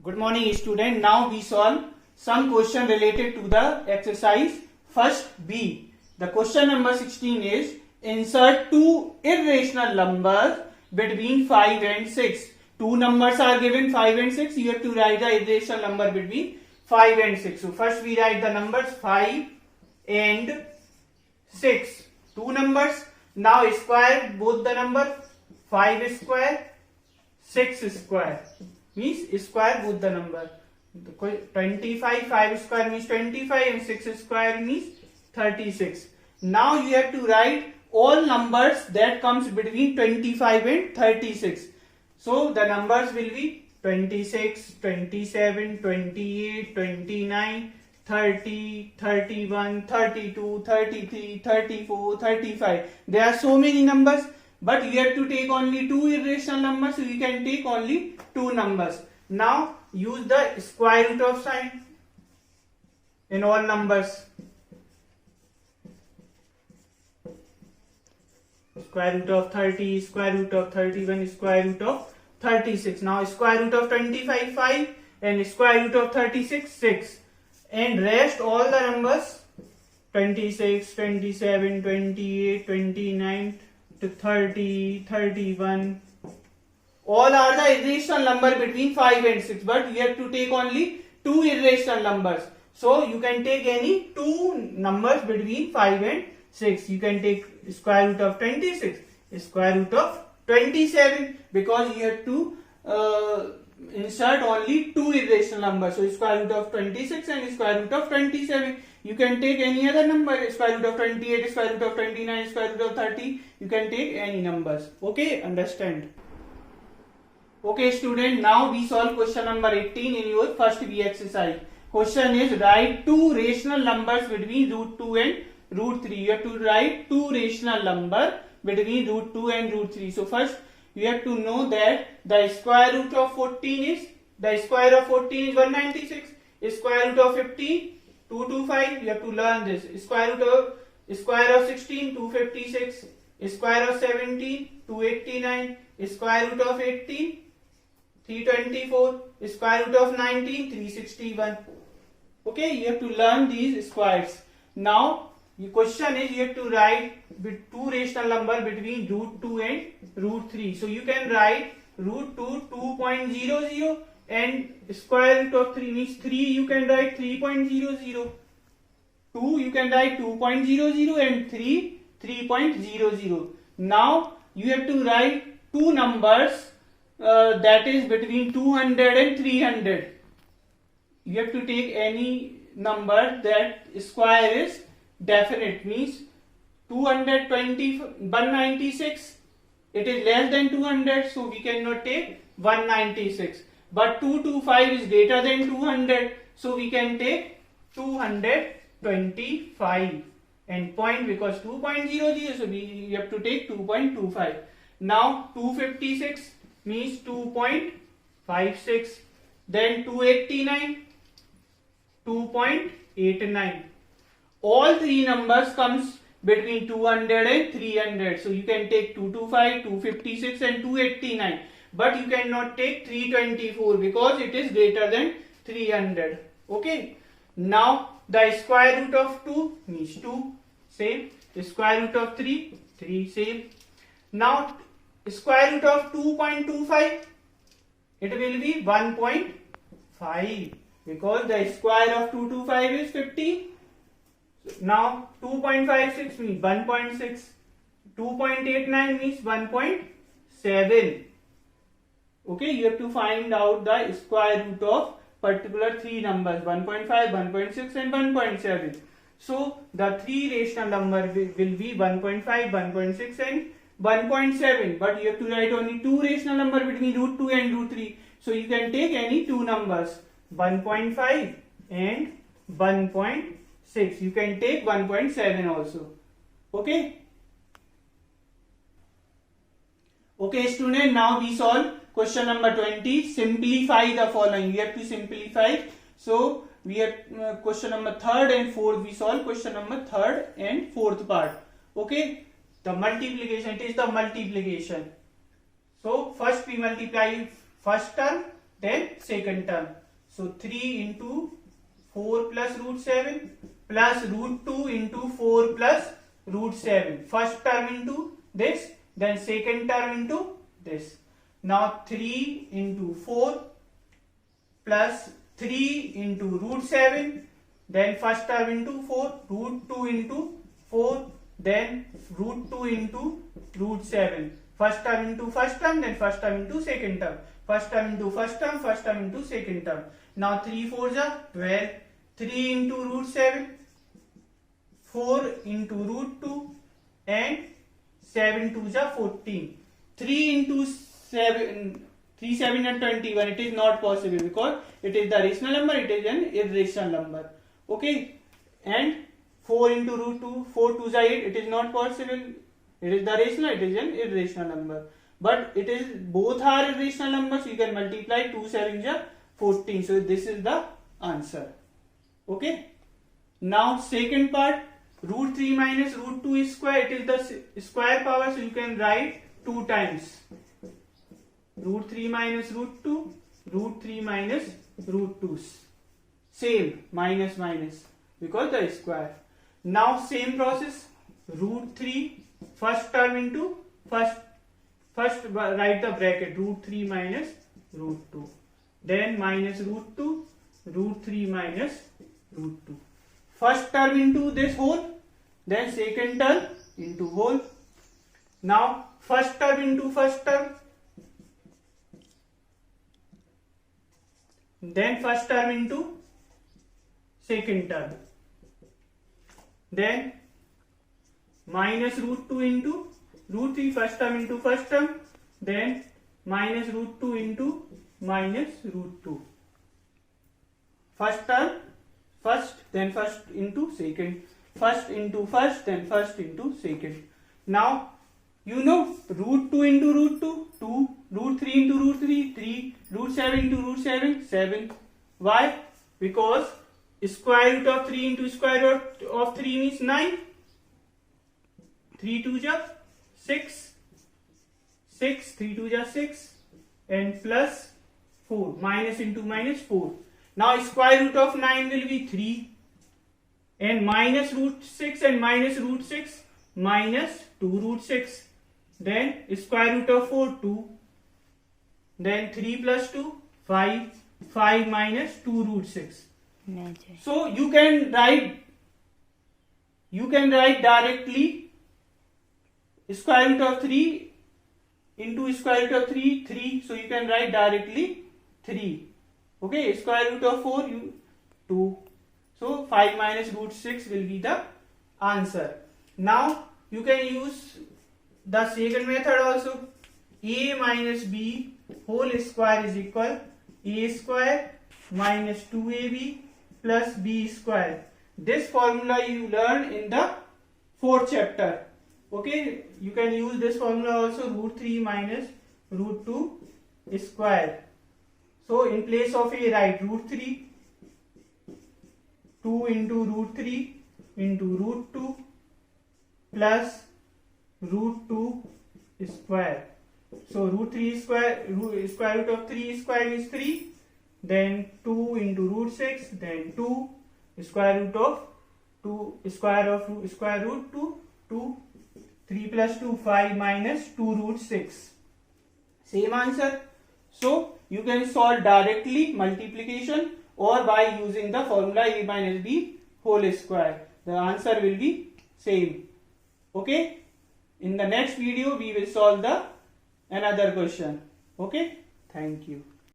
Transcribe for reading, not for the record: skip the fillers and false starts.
Good morning, student. Now we solve some question related to the exercise first B. The question number 16 is insert two irrational numbers between 5 and 6. Two numbers are given 5 and 6. You have to write the irrational number between 5 and 6. So first we write the numbers 5 and 6. Two numbers. Now square both the number. 5 square, 6 square. Means square both the number. 25, 5 square means 25 and 6 square means 36. Now you have to write all numbers that comes between 25 and 36. So the numbers will be 26, 27, 28, 29, 30, 31, 32, 33, 34, 35. There are so many numbers. But you have to take only two irrational numbers, so you can take only two numbers. Now use the square root of sign in all numbers. Square root of 30, square root of 31, square root of 36. Now square root of 25, 5 and square root of 36, 6. And rest all the numbers 26, 27, 28, 29, 30, 31, all are the irrational number between 5 and 6, but you have to take only two irrational numbers. So you can take any two numbers between 5 and 6. You can take square root of 26, square root of 27, because you have to insert only two irrational numbers. So square root of 26 and square root of 27. You can take any other number, square root of 28, square root of 29, square root of 30. You can take any numbers. Okay, understand? Okay, student. Now we solve question number 18 in your first B exercise. Question is write two rational numbers between root 2 and root 3. You have to write two rational number between root 2 and root 3. So first you have to know that the square root of 14 is, the square of 14 is 196. Square root of 15, 225. You have to learn this. Square root of 16, 256. Square of 17, 289. Square root of 18, 324. Square root of 19, 361. Okay, you have to learn these squares. Now the question is you have to write with two rational number between root 2 and root 3. So you can write root 2 2.00 and square root of 3 means 3, you can write 3.00. 2 you can write 2.00 and 3 3.00. Now you have to write two numbers that is between 200 and 300. You have to take any number that square is definite, means 220, 196, it is less than 200, so we cannot take 196. But 225 is greater than 200, so we can take 225 and point, because 2.00, so we have to take 2.25. Now 256 means 2.56, then 289, 2.89. All three numbers comes between 200 and 300. So you can take 225, 256 and 289. But you cannot take 324 because it is greater than 300. Okay. Now the square root of 2 means 2. Same. Square root of 3, 3. Same. Now square root of 2.25, it will be 1.5 because the square of 225 is 50. Now 2.56 means 1.6. 2.89 means 1.7. Okay, you have to find out the square root of particular three numbers, 1.5, 1.6 and 1.7. So the three rational number will be 1.5, 1.6 and 1.7. But you have to write only two rational number between root 2 and root 3. So you can take any two numbers, 1.5 and 1.6. You can take 1.7 also. Okay. Okay, student. Now we solve question number 20. Simplify the following. We have to simplify. So we have question number 3rd and 4th. We solve question number 3rd and 4th part. Okay. The multiplication. It is the multiplication. So first we multiply first term, then second term. So 3 into 4 plus root 7 plus root 2 into 4 plus root 7. First term into this, then second term into this. Now 3 into 4 plus 3 into root 7, then first term into 4, root 2 into 4, then root 2 into root 7. First term into first term, then first term into second term. First term into first term into second term. Now 3 4s are 12, 3 into root 7, 4 into root 2, and 7 2s are 14. 3 into 7, 3 7 and 21, it is not possible because it is the rational number, it is an irrational number. Okay, and 4 into root 2, 4 2s are 8, it is not possible. It is the rational, it is an irrational number. But it is, both are irrational numbers, you can multiply 2 7s are 14. So this is the answer. Okay. Now second part, root 3 minus root 2 is square, it is the square power, so you can write 2 times. Root 3 minus root 2, root 3 minus root 2. Same, minus minus, because the square. Now same process, root 3, first term into first write the bracket, root 3 minus root 2. Then minus root 2, root 3 minus root 2. First term into this whole, then second term into whole. Now first term into first term, then first term into second term, then minus root 2 into root 3, first term into first term, then minus root 2 into minus root 2. First term, first, then first into second, first into first, then first into second. Now you know root 2 into root 2, 2, root 3 into root 3, 3, root 7 into root 7, 7. Why? Because square root of 3 into square root of 3 means 9. 3 2s are 6, 6, 3 2s are 6, and plus 4, minus into minus 4. Now square root of 9 will be 3, and minus root 6 and minus root 6, minus 2 root 6. Then square root of 4, 2. Then 3 plus 2, 5. 5 minus 2 root 6. So you can write directly square root of 3 into square root of 3, 3. So you can write directly 3. Okay, square root of 4, 2. So 5 minus root 6 will be the answer. Now you can use the second method also. A minus b whole square is equal a square minus 2ab plus b square. This formula you learn in the 4th chapter. Okay, you can use this formula also, root 3 minus root 2 square. So in place of a, write root 3, 2 into root 3 into root 2 plus root 2 square. So root 3 square, square root of 3 square is 3, then 2 into root 6, then 2, square root of 2, square root 2, 2, 3 plus 2, 5 minus 2 root 6. Same answer. So you can solve directly multiplication or by using the formula a minus b whole square. The answer will be same. Okay. In the next video we will solve the another question. Okay. Thank you.